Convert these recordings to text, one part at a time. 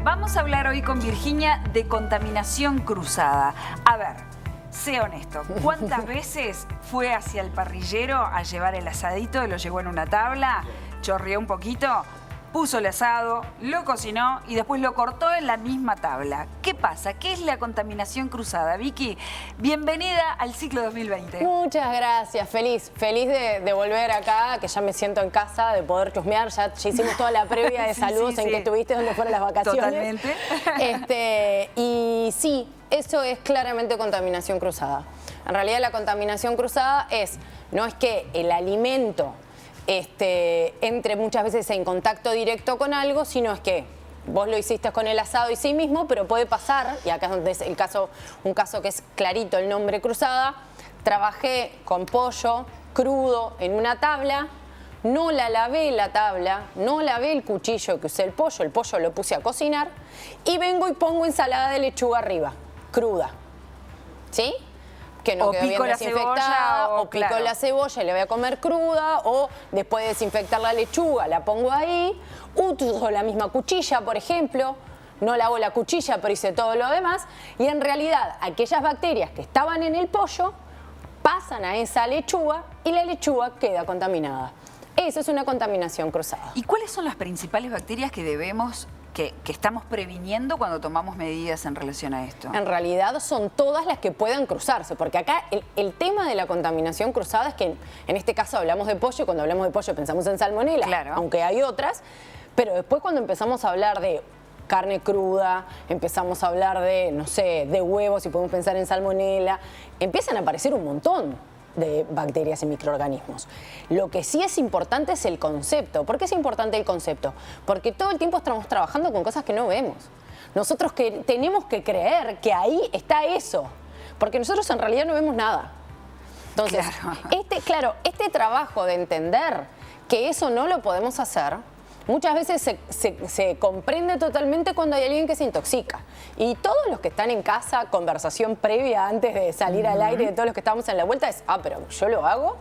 Vamos a hablar hoy con Virginia de contaminación cruzada. A ver, sé honesto, ¿cuántas veces fue hacia el parrillero a llevar el asadito, lo llevó en una tabla, chorreó un poquito, puso el asado, lo cocinó y después lo cortó en la misma tabla? ¿Qué pasa? ¿Qué es la contaminación cruzada? Vicky, bienvenida al ciclo 2020. Muchas gracias, feliz de volver acá, que ya me siento en casa, de poder chusmear, ya hicimos toda la previa de saludos en que estuviste, donde fueron las vacaciones. Totalmente. Y sí, eso es claramente contaminación cruzada. En realidad la contaminación cruzada no es que el alimento entre muchas veces en contacto directo con algo, sino es que vos lo hiciste con el asado y sí mismo, pero puede pasar, y acá es donde es un caso que es clarito el nombre cruzada. Trabajé con pollo crudo en una tabla, no la lavé la tabla, no lavé el cuchillo que usé el pollo lo puse a cocinar y vengo y pongo ensalada de lechuga arriba, cruda, ¿sí? Que no quedó bien desinfectada, o pico la cebolla y la voy a comer cruda, o después de desinfectar la lechuga la pongo ahí, uso la misma cuchilla, por ejemplo, no lavo la cuchilla pero hice todo lo demás, y en realidad aquellas bacterias que estaban en el pollo pasan a esa lechuga y la lechuga queda contaminada. Eso es una contaminación cruzada. ¿Y cuáles son las principales bacterias que estamos previniendo cuando tomamos medidas en relación a esto? En realidad son todas las que puedan cruzarse, porque acá el tema de la contaminación cruzada es que en este caso hablamos de pollo, y cuando hablamos de pollo pensamos en salmonela, claro, aunque hay otras, pero después cuando empezamos a hablar de carne cruda, empezamos a hablar de, no sé, de huevos y podemos pensar en salmonela, empiezan a aparecer un montón de bacterias y microorganismos. Lo que sí es importante es el concepto. ¿Por qué es importante el concepto? Porque todo el tiempo estamos trabajando con cosas que no vemos. Nosotros tenemos que creer que ahí está eso, porque nosotros en realidad no vemos nada. Entonces, este trabajo de entender que eso no lo podemos hacer, muchas veces se comprende totalmente cuando hay alguien que se intoxica. Y todos los que están en casa, conversación previa antes de salir al aire, de todos los que estamos en la vuelta, pero yo lo hago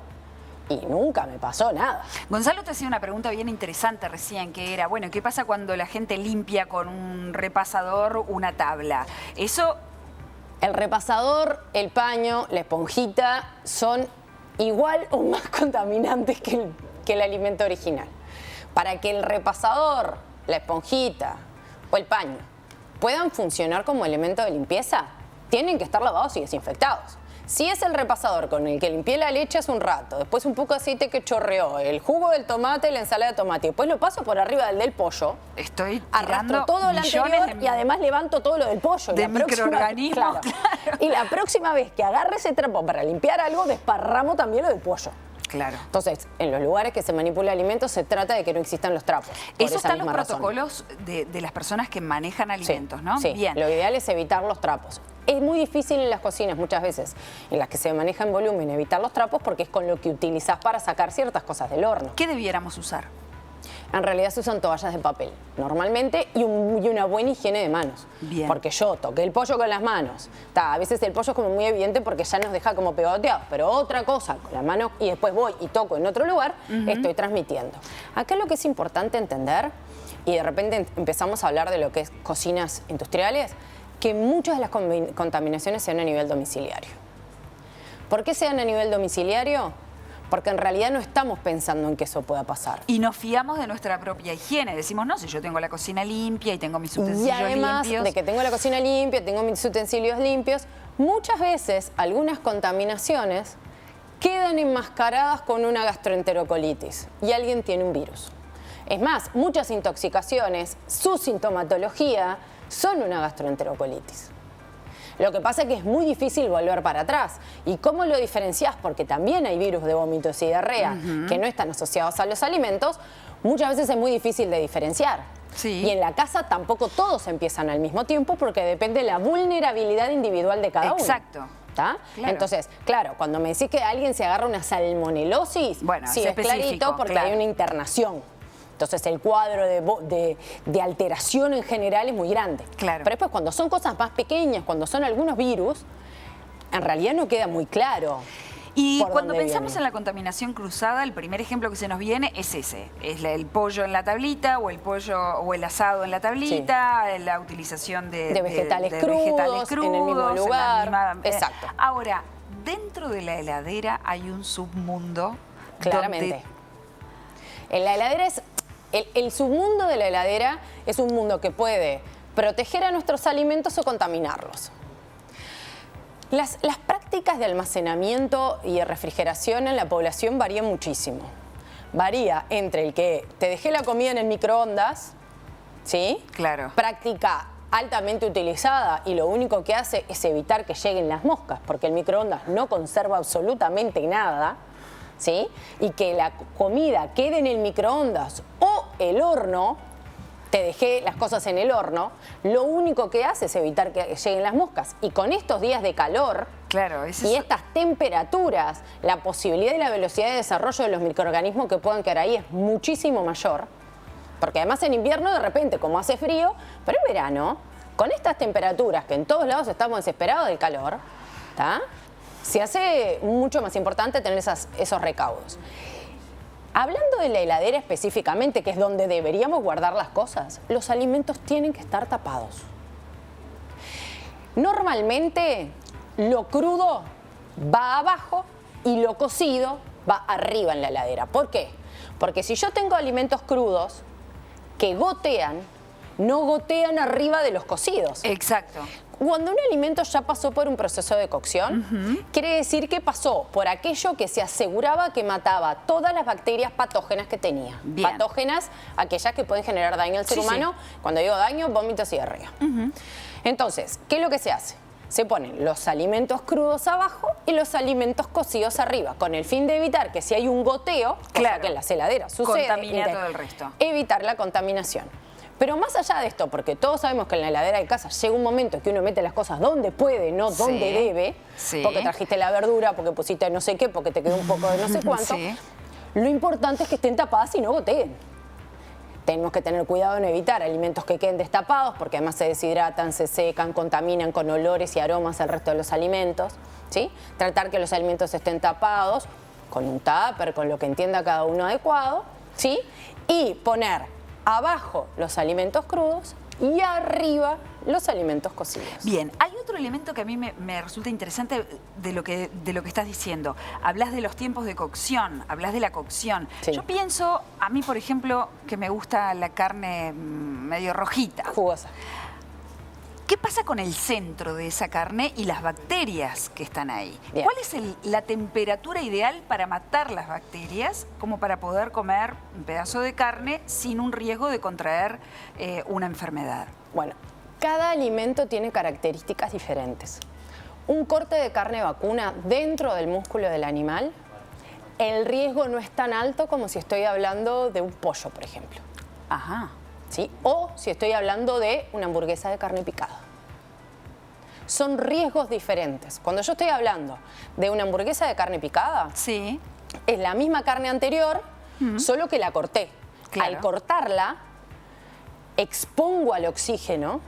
y nunca me pasó nada. Gonzalo te hacía una pregunta bien interesante recién, que era, bueno, ¿qué pasa cuando la gente limpia con un repasador una tabla? Eso... El repasador, el paño, la esponjita son igual o más contaminantes que el alimento original. Para que el repasador, la esponjita o el paño puedan funcionar como elemento de limpieza, tienen que estar lavados y desinfectados. Si es el repasador con el que limpié la leche hace un rato, después un poco de aceite que chorreó, el jugo del tomate, la ensalada de tomate, y después lo paso por arriba del pollo, arrastro todo lo anterior y además levanto todo lo del pollo. De microorganismos. Claro. Y la próxima vez que agarre ese trapo para limpiar algo, desparramo también lo del pollo. Claro. Entonces, en los lugares que se manipula alimentos se trata de que no existan los trapos. Eso está en los protocolos de las personas que manejan alimentos, sí, ¿no? Sí, bien. Lo ideal es evitar los trapos. Es muy difícil en las cocinas muchas veces, en las que se maneja en volumen, evitar los trapos porque es con lo que utilizás para sacar ciertas cosas del horno. ¿Qué debiéramos usar? En realidad se usan toallas de papel, normalmente, y una buena higiene de manos. Bien. Porque yo toqué el pollo con las manos. A veces el pollo es como muy evidente porque ya nos deja como pegoteados, pero otra cosa con las manos y después voy y toco en otro lugar, estoy transmitiendo. Acá lo que es importante entender, y de repente empezamos a hablar de lo que es cocinas industriales, que muchas de las contaminaciones sean a nivel domiciliario. ¿Por qué sean a nivel domiciliario? Porque en realidad no estamos pensando en que eso pueda pasar. Y nos fiamos de nuestra propia higiene. Decimos, no, si yo tengo la cocina limpia y tengo mis utensilios limpios. Y además de que tengo la cocina limpia, tengo mis utensilios limpios, muchas veces algunas contaminaciones quedan enmascaradas con una gastroenterocolitis y alguien tiene un virus. Es más, muchas intoxicaciones, su sintomatología son una gastroenterocolitis. Lo que pasa es que es muy difícil volver para atrás. ¿Y cómo lo diferenciás? Porque también hay virus de vómitos y diarrea que no están asociados a los alimentos. Muchas veces es muy difícil de diferenciar. Sí. Y en la casa tampoco todos empiezan al mismo tiempo porque depende de la vulnerabilidad individual de cada uno. Exacto. ¿Está? Claro. Entonces, claro, cuando me decís que alguien se agarra una salmonelosis, bueno, sí, es clarito porque hay una internación. Entonces el cuadro de alteración en general es muy grande. Claro. Pero después cuando son cosas más pequeñas, cuando son algunos virus, en realidad no queda muy claro. Y por cuando dónde pensamos viene. en la contaminación cruzada, el primer ejemplo que se nos viene es ese. Es el pollo en la tablita o el pollo o el asado en la tablita, la utilización de vegetales de crudos, vegetales crudos, en el mismo la lugar. misma- Exacto. Ahora, dentro de la heladera hay un submundo. Claramente. donde- En la heladera es... El submundo de la heladera es un mundo que puede proteger a nuestros alimentos o contaminarlos. Las prácticas de almacenamiento y de refrigeración en la población varían muchísimo. Varía entre el que te dejé la comida en el microondas, ¿sí? Claro. Práctica altamente utilizada y lo único que hace es evitar que lleguen las moscas, porque el microondas no conserva absolutamente nada, ¿sí? Y que la comida quede en el microondas o el horno, te dejé las cosas en el horno, lo único que hace es evitar que lleguen las moscas. Y con estos días de calor Claro, y estas temperaturas, la posibilidad y la velocidad de desarrollo de los microorganismos que puedan quedar ahí es muchísimo mayor. Porque además en invierno de repente, como hace frío, pero en verano, con estas temperaturas que en todos lados estamos desesperados del calor, ¿tá? Se hace mucho más importante tener esos recaudos. Hablando de la heladera específicamente, que es donde deberíamos guardar las cosas, los alimentos tienen que estar tapados. Normalmente lo crudo va abajo y lo cocido va arriba en la heladera. ¿Por qué? Porque si yo tengo alimentos crudos que gotean, no gotean arriba de los cocidos. Exacto. Cuando un alimento ya pasó por un proceso de cocción, quiere decir que pasó por aquello que se aseguraba que mataba todas las bacterias patógenas que tenía. Bien. Patógenas, aquellas que pueden generar daño al ser Sí, humano. Cuando digo daño, vómitos y diarrea. Entonces, ¿qué es lo que se hace? Se ponen los alimentos crudos abajo y los alimentos cocidos arriba, con el fin de evitar que si hay un goteo, cosa Claro. que en las heladeras sucede, Contamina y de todo el resto. evitar la contaminación. Pero más allá de esto, porque todos sabemos que en la heladera de casa llega un momento que uno mete las cosas donde puede, no donde Sí, debe, sí. porque trajiste la verdura, porque pusiste no sé qué, porque te quedó un poco de no sé cuánto. Sí. Lo importante es que estén tapadas y no goteen. Tenemos que tener cuidado en evitar alimentos que queden destapados, porque además se deshidratan, se secan, contaminan con olores y aromas el resto de los alimentos, ¿sí? Tratar que los alimentos estén tapados con un tupper, con lo que entienda cada uno adecuado, ¿sí? Y poner abajo los alimentos crudos y arriba los alimentos cocidos. Bien, hay otro elemento que a mí me resulta interesante de lo que estás diciendo. Hablas de los tiempos de cocción, hablas de la cocción. Sí. Yo pienso, a mí por ejemplo, que me gusta la carne medio rojita. Jugosa. ¿Qué pasa con el centro de esa carne y las bacterias que están ahí? Bien. ¿Cuál es la temperatura ideal para matar las bacterias como para poder comer un pedazo de carne sin un riesgo de contraer una enfermedad? Bueno, cada alimento tiene características diferentes. Un corte de carne vacuna dentro del músculo del animal, el riesgo no es tan alto como si estoy hablando de un pollo, por ejemplo. Ajá. ¿Sí? O si estoy hablando de una hamburguesa de carne picada. Son riesgos diferentes. Cuando yo estoy hablando de una hamburguesa de carne picada, Sí. es la misma carne anterior, solo que la corté. Claro. Al cortarla, expongo al oxígeno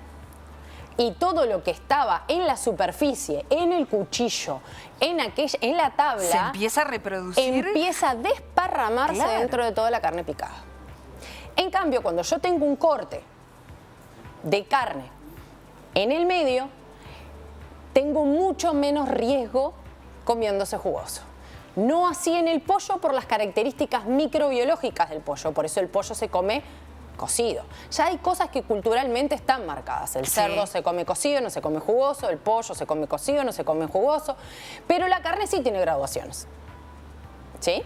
y todo lo que estaba en la superficie, en el cuchillo, en la tabla, Se empieza a reproducir. empieza a desparramarse Claro. dentro de toda la carne picada. En cambio, cuando yo tengo un corte de carne en el medio, tengo mucho menos riesgo comiéndose jugoso. No así en el pollo por las características microbiológicas del pollo, por eso el pollo se come cocido. Ya hay cosas que culturalmente están marcadas. El Sí. cerdo se come cocido, no se come jugoso, el pollo se come cocido, no se come jugoso, pero la carne sí tiene graduaciones. ¿Sí?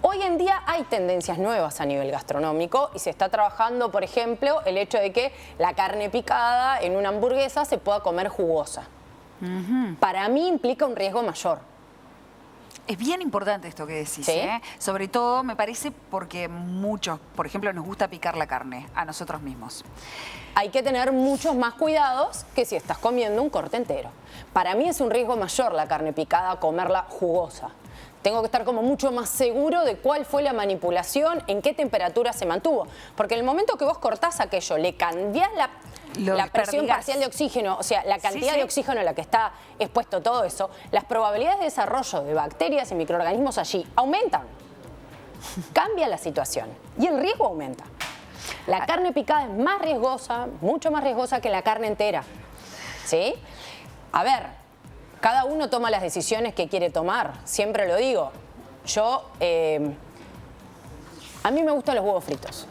Hoy en día hay tendencias nuevas a nivel gastronómico y se está trabajando, por ejemplo, el hecho de que la carne picada en una hamburguesa se pueda comer jugosa. Para mí implica un riesgo mayor. Es bien importante esto que decís, Sí. ¿eh? Sobre todo me parece porque muchos, por ejemplo, nos gusta picar la carne a nosotros mismos. Hay que tener muchos más cuidados que si estás comiendo un corte entero. Para mí es un riesgo mayor la carne picada, comerla jugosa. tengo que estar como mucho más seguro de cuál fue la manipulación, en qué temperatura se mantuvo. Porque en el momento que vos cortás aquello, le cambiás la presión parcial de oxígeno, o sea, la cantidad de oxígeno a la que está expuesto todo eso, las probabilidades de desarrollo de bacterias y microorganismos allí aumentan. Cambia la situación y el riesgo aumenta. La carne picada es más riesgosa, mucho más riesgosa que la carne entera. ¿Sí? A ver, cada uno toma las decisiones que quiere tomar, siempre lo digo. Yo, a mí me gustan los huevos fritos.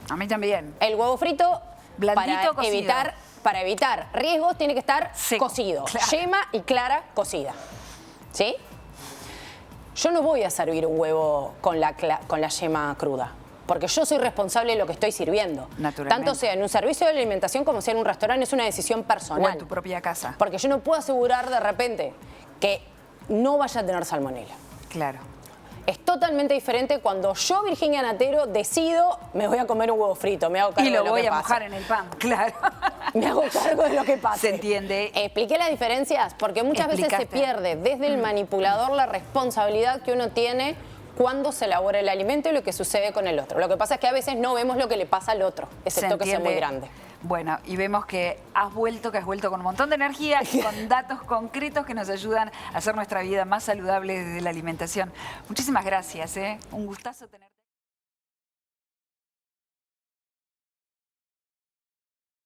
A mí también. El huevo frito, blandito, para evitar riesgos, tiene que estar seco, cocido. claro. Yema y clara cocida. ¿Sí? Yo no voy a servir un huevo con la yema cruda, porque yo soy responsable de lo que estoy sirviendo. Naturalmente. Tanto sea en un servicio de alimentación como sea en un restaurante, es una decisión personal. O en tu propia casa. Porque yo no puedo asegurar de repente que no vaya a tener salmonela. Claro. Es totalmente diferente cuando yo, Virginia Natero, decido, me voy a comer un huevo frito, me hago cargo de lo que pasa. Y lo voy a mojar en el pan, claro. Me hago cargo de lo que pasa. ¿Se entiende? Expliqué las diferencias porque muchas veces se pierde desde el manipulador la responsabilidad que uno tiene cuando se elabora el alimento y lo que sucede con el otro. Lo que pasa es que a veces no vemos lo que le pasa al otro, excepto que sea muy grande. Bueno, y vemos que has vuelto con un montón de energía y con datos concretos que nos ayudan a hacer nuestra vida más saludable desde la alimentación. Muchísimas gracias, un gustazo tener...